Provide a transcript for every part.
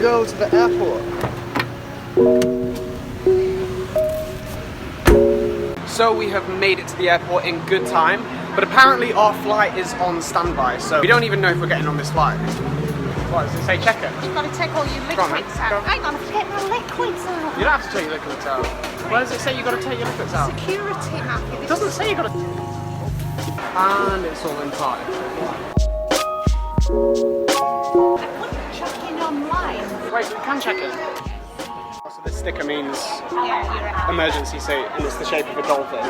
go to the airport. So we have made it to the airport in good time, but apparently our flight is on standby, so we don't even know if we're getting on this flight. What does it say? Check it. You've got to take all your liquids out. Hang on, get my liquids out. You don't have to take your liquids out. Where does it say you've got to take your liquids out? Security map. It doesn't say you've got to... And it's all in part. I couldn't check in online. Wait, we can check it. So this sticker means emergency suit, and it's the shape of a dolphin.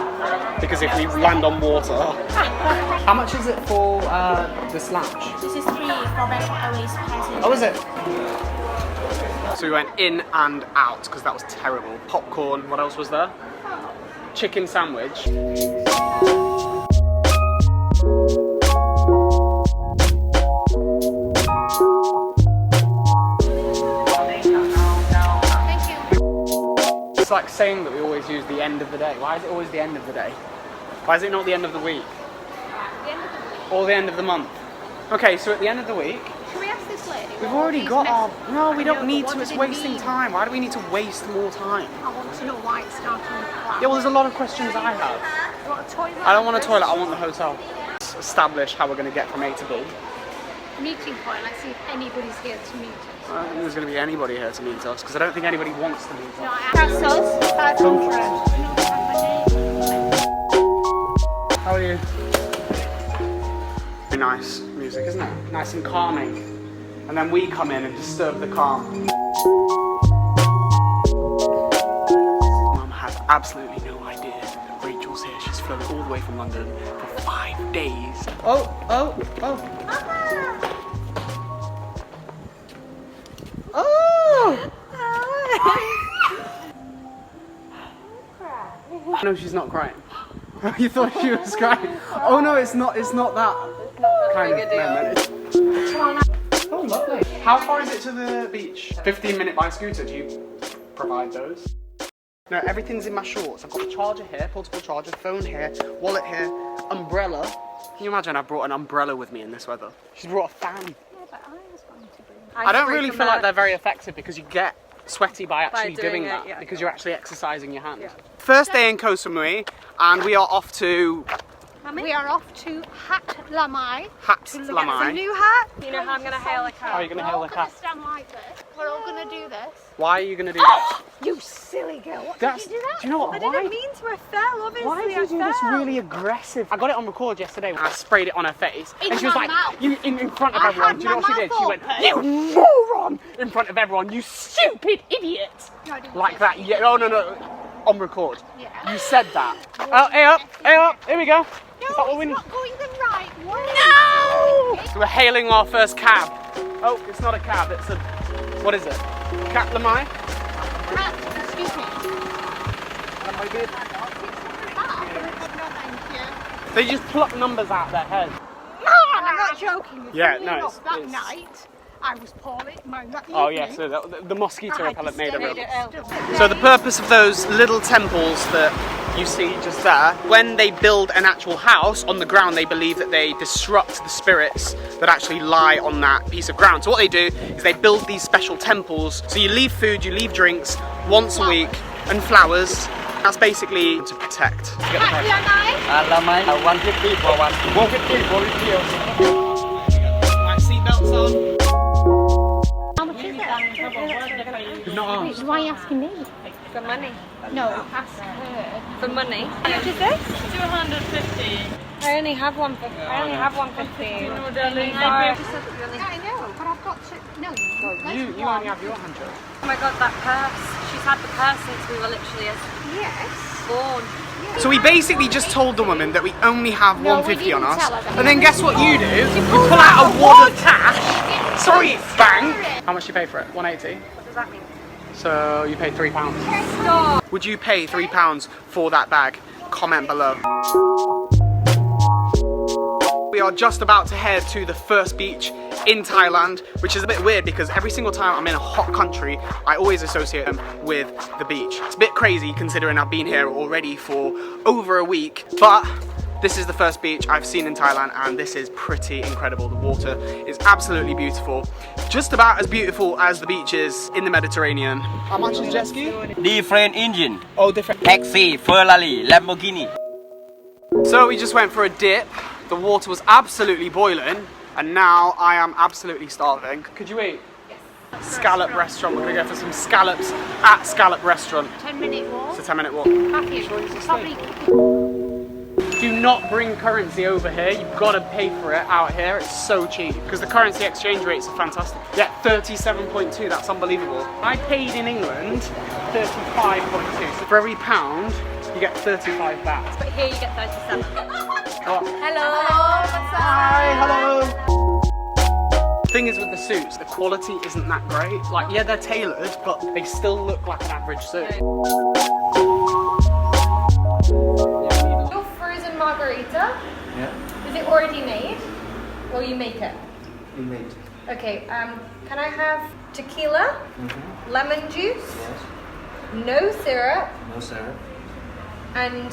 Because if we land on water... How much is it for the slouch? This is free for Airways passengers. Oh, is it? So we went in and out because that was terrible. Popcorn, what else was there? Chicken sandwich. It's like saying that we always use the end of the day. Why is it always the end of the day? Why is it not the end of the week? The end of the week. Or the end of the month? Okay, so at the end of the week... Should we ask this lady? We've already got our... No, we don't need to. It's wasting time. Why do we need to waste more time? I want to know why it's starting with that. Yeah, well, there's a lot of questions I have. You want a toilet? I don't want a toilet. I want the hotel. Let's establish how we're going to get from A to B. Meeting point. Let's see if anybody's here to meet us. I don't think there's going to be anybody here to meet us because I don't think anybody wants to meet us. No, Castles. How are you? Very nice music, isn't it? Nice and calming. And then we come in and disturb the calm. Mum has absolutely no idea that Rachel's here. She's flown all the way from London for 5 days. Oh. Oh! No, she's not crying. You thought she was crying. Oh no, it's not that kind of moment. Oh, lovely. How far is it to the beach? 15-minute by scooter. Do you provide those? No, everything's in my shorts. I've got a charger here, portable charger, phone here, wallet here, umbrella. Can you imagine I brought an umbrella with me in this weather? She's brought a fan. Yeah, but I was going to bring. I don't really feel like they're very effective because you get sweaty by actually doing that, because you're actually exercising your hand. Yeah. First day in Koh Samui, and we are off to... We are off to Hat Lamai. Hat Lamai. A new hat. You know how I'm going to hail a cat? How are you going to hail a cat? We're all going to stand like this. We're all going to do this. Why are you going to do that? You silly girl. What That's, did you do that? Do you know what? I didn't mean to, I fell, obviously. Why did you do this really aggressive? I got it on record yesterday when I sprayed it on her face. In and she was like, mouth. you in front of everyone. Do you know what she did? She went, you moron! In front of everyone, you stupid idiot! No, I didn't like that. Yeah, oh, no. On record. Yeah. You said that. Oh, hey up, here we go. No, Is that what we need? not going the right way. No! So we're hailing our first cab. Oh, it's not a cab, it's a, what is it? Cat Lamai? Excuse me. Lamai beard? No, thank you. They just pluck numbers out their head. No, I'm not joking with you. Yeah, no, That night, I was poorly. Oh yeah, so the mosquito repellent made it. So So the purpose of those little temples that you see just there, when they build an actual house on the ground, they believe that they disrupt the spirits that actually lie on that piece of ground. So what they do is they build these special temples. So you leave food, you leave drinks once a week, and flowers. That's basically to protect. Lamai, 150 for 150 for retail. Right, seatbelts on. how much is it? You've not asked. Why are you asking me? For money. No, ask her. For money. How much is this? 250. I only have 150. I only have 150. No, darling. I know, but I've got to. No, You only have your 100. Oh my god, that purse. She's had the purse since we were literally yes. born. So we basically just told the woman that we only have No, 150 we on didn't us, tell her that. and then guess what you do? You pull out a wad of cash. Sorry, bank. How much you pay for it? 180. What does that mean? So you paid £3. Stop. Would you pay £3 for that bag? Comment below. We are just about to head to the first beach in Thailand, which is a bit weird because every single time I'm in a hot country, I always associate them with the beach. It's a bit crazy considering I've been here already for over a week, but This is the first beach I've seen in Thailand, and this is pretty incredible. The water is absolutely beautiful. Just about as beautiful as the beaches in the Mediterranean. How much is jet ski? Different engine. Oh, different. Taxi, Ferrari, Lamborghini. So we just went for a dip. The water was absolutely boiling, and now I am absolutely starving. Could you eat? Yes. Scallop restaurant. We're gonna go for some scallops at Scallop Restaurant. 10-minute walk. It's a 10-minute walk. Happy. Probably. Do not bring currency over here. You've got to pay for it out here. It's so cheap because the currency exchange rates are fantastic. Yeah, 37.2. That's unbelievable. I paid in England 35.2. So for every pound, you get 35 baht. But here you get 37. What? Hello. Hi, hello. Thing is with the suits, the quality isn't that great. Like, yeah, they're tailored, but they still look like an average suit. Your frozen margarita, Yeah, is it already made? Or you make it? we made. Okay, can I have tequila, lemon juice, Yes. no syrup, No syrup. and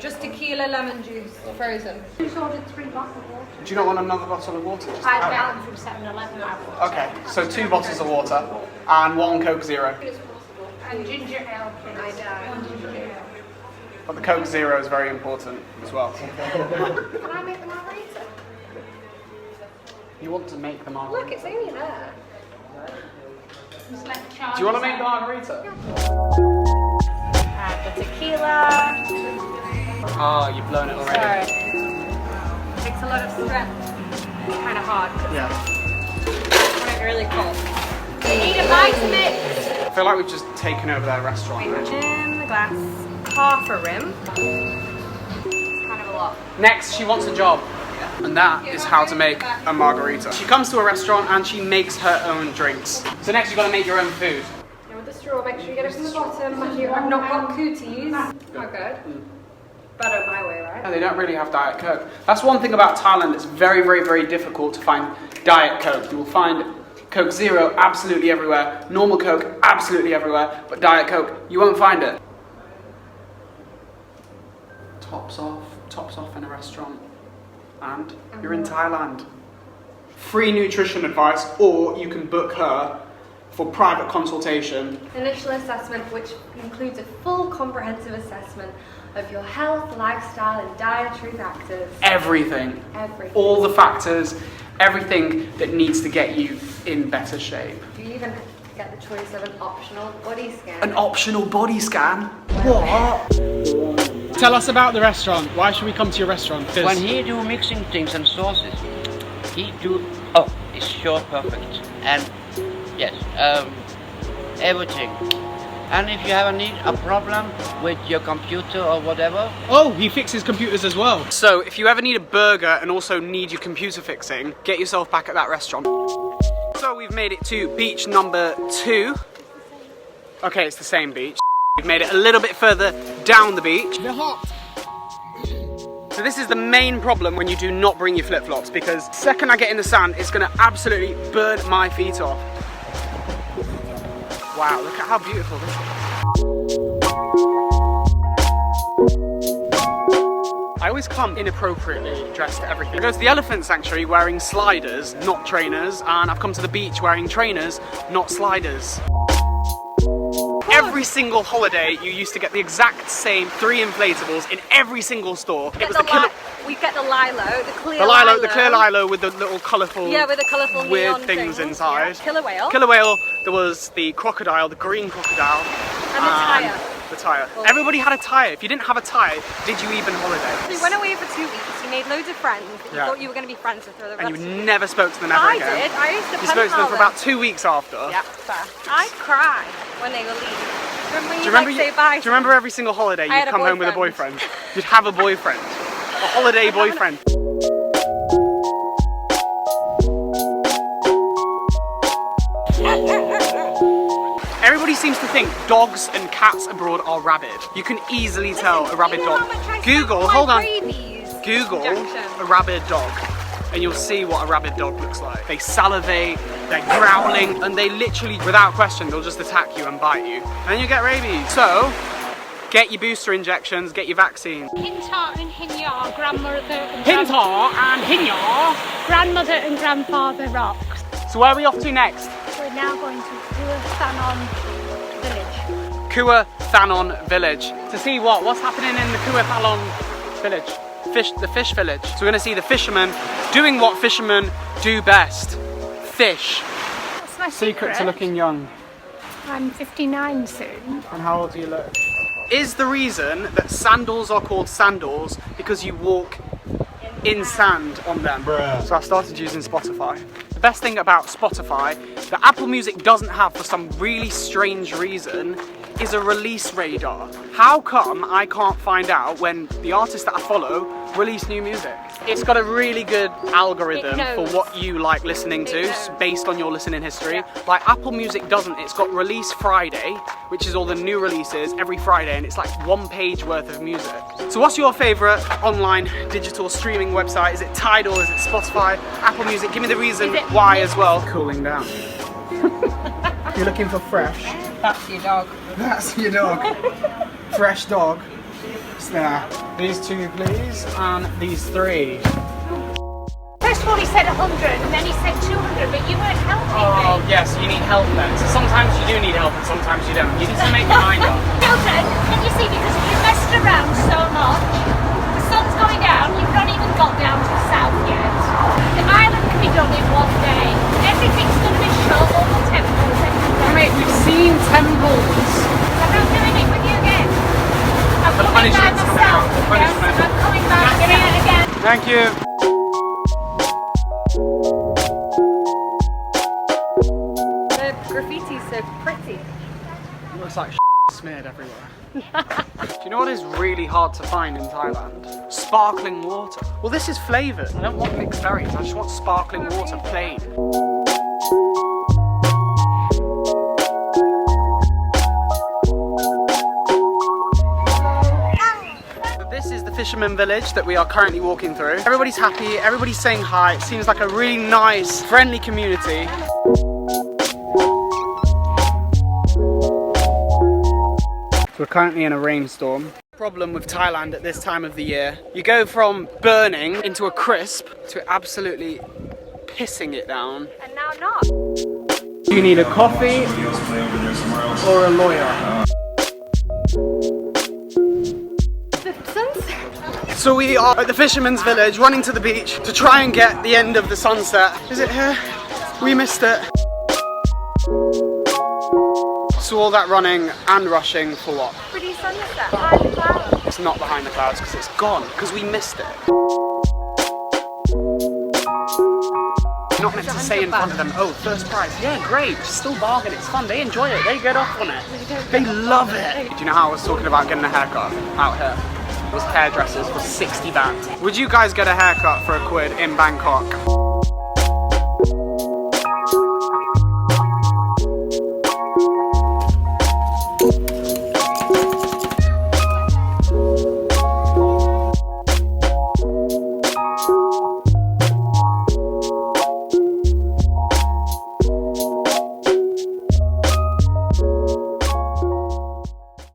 just tequila, lemon juice, frozen. Just ordered 3 bottles of water. Do you not want another bottle of water? Just I have it. got them from 7-Eleven. Okay, so 2 bottles of water and 1 Coke Zero. And ginger ale. One ginger ale. But the Coke Zero is very important as well. Can I make the margarita? You want to make the Look, margarita? it's only there. Just let the charge. Do you want to make the margarita? Add the tequila. Oh, you've blown it already. Sorry. Takes a lot of strength. Kind of hard. Yeah. When it's really cold. You need a Vitamix. I feel like we've just taken over their restaurant. In the glass. Half a rim. It's kind of a lot. Next, she wants a job. And that is how to make a margarita. She comes to a restaurant and she makes her own drinks. So next you've got to make your own food. Now with the straw, make sure you get it from the bottom. I've not got cooties. Not good. Better my way, right? No, they don't really have Diet Coke. That's one thing about Thailand. It's very, very, very difficult to find Diet Coke. You will find Coke Zero absolutely everywhere. Normal Coke absolutely everywhere. But Diet Coke, you won't find it. Tops off in a restaurant. And you're in Thailand. Free nutrition advice, or you can book her for private consultation. Initial assessment, which includes a full comprehensive assessment of your health, lifestyle, and dietary factors. Everything. Everything. All the factors, everything that needs to get you in better shape. You even get the choice of an optional body scan. An optional body scan? What? Tell us about the restaurant. Why should we come to your restaurant? When he do mixing things and sauces, he do, it's sure perfect. And yes, everything. And if you have a problem with your computer or whatever. Oh, he fixes computers as well. So if you ever need a burger and also need your computer fixing, get yourself back at that restaurant. So we've made it to beach number 2. Okay, it's the same beach. We've made it a little bit further down the beach. They're hot. So this is the main problem when you do not bring your flip-flops, because the second I get in the sand, it's gonna absolutely burn my feet off. Wow, look at how beautiful this is. I always come inappropriately dressed to everything. I go to the elephant sanctuary wearing sliders, not trainers, and I've come to the beach wearing trainers, not sliders. Every single holiday, you used to get the exact same 3 inflatables in every single store. It was We get the Lilo, the clear the clear Lilo with the little colourful, with the colourful weird neon things inside. Yeah. Killer whale. Killer whale. There was the crocodile, the green crocodile, And the tyre. The tyre. Everybody had a tyre. If you didn't have a tyre, did you even holiday? We went away for 2 weeks. You made loads of friends. You Yeah. thought you were going to be friends with the rest And of you the never spoke to them ever I again. did. I used to You spoke to them for about 2 weeks after. Yeah, fair. I cried when they were leaving. Remember when Do you you remember, say bye? do you remember every single holiday I had you'd a come home with a boyfriend. boyfriend? You'd have a boyfriend. A holiday boyfriend. Everybody seems to think dogs and cats abroad are rabid. You can easily tell a rabid dog. Google, hold on. Google a rabid dog and you'll see what a rabid dog looks like. They salivate, they're growling, and they literally, without question, they'll just attack you and bite you. And you get rabies. So, Get your booster injections, get your vaccine. Hintar and Hinyar, grandmother and Hintar and Hinyar. grandmother and grandfather rocks. So where are we off to next? We're now going to Koh Samui village. Koh Samui village. To see what? What's happening in the Koh Samui village? The fish village. So we're going to see the fishermen doing what fishermen do best. Fish. That's my Secret to looking young. I'm 59 soon. And how old do you look? Is the reason that sandals are called sandals because you walk in sand on them? So I started using Spotify. The best thing about Spotify that Apple Music doesn't have for some really strange reason is a release radar. How come I can't find out when the artists that I follow release new music? It's got a really good algorithm for what you like listening to based on your listening history. Like Apple Music doesn't. It's got Release Friday, which is all the new releases every Friday, and it's like 1 page worth of music. So what's your favorite online digital streaming website? Is it Tidal? Is it Spotify? Apple Music? Give me the reason why as well. Cooling down. You're looking for fresh. That's your dog. That's your dog. Fresh dog. It's there. These 2 please, and these 3. First of all he said 100 and then he said 200, but you weren't helping Oh me. yes, you need help then. So sometimes you do need help and sometimes you don't. You need to make your mind up. Children, can you see, because you messed around so much, the sun's going down, you've not even got down to the south yet. The island can be done in 1 day. Everything's going to be shut, all the temples, everything. Mate, we've seen temples. I'm not doing it with you again. I'm The coming by punishment's coming myself. out. The Yes, punishment. I'm coming back again. Thank you. The graffiti's so pretty. It looks like smeared everywhere. Do you know what is really hard to find in Thailand? Sparkling water. Well, this is flavoured. I don't want mixed berries. I just want sparkling water plain. So this is the fisherman village that we are currently walking through. Everybody's happy. Everybody's saying hi. It seems like a really nice, friendly community. We're currently in a rainstorm. Problem with Thailand at this time of the year, you go from burning into a crisp to absolutely pissing it down. And now not. Do you need a coffee or a lawyer? The sunset. So we are at the fisherman's village, running to the beach to try and get the end of the sunset. Is it here? We missed it. So all that running and rushing for what? Pretty sunset behind the clouds. It's not behind the clouds because it's gone, because we missed it. You're not meant to say in front of them, oh, first prize. Yeah, great, still bargain, it's fun, they enjoy it, they get off on it. They love it. Do you know how I was talking about getting a haircut out here? It was hairdressers for 60 baht. Would you guys get a haircut for £1 in Bangkok?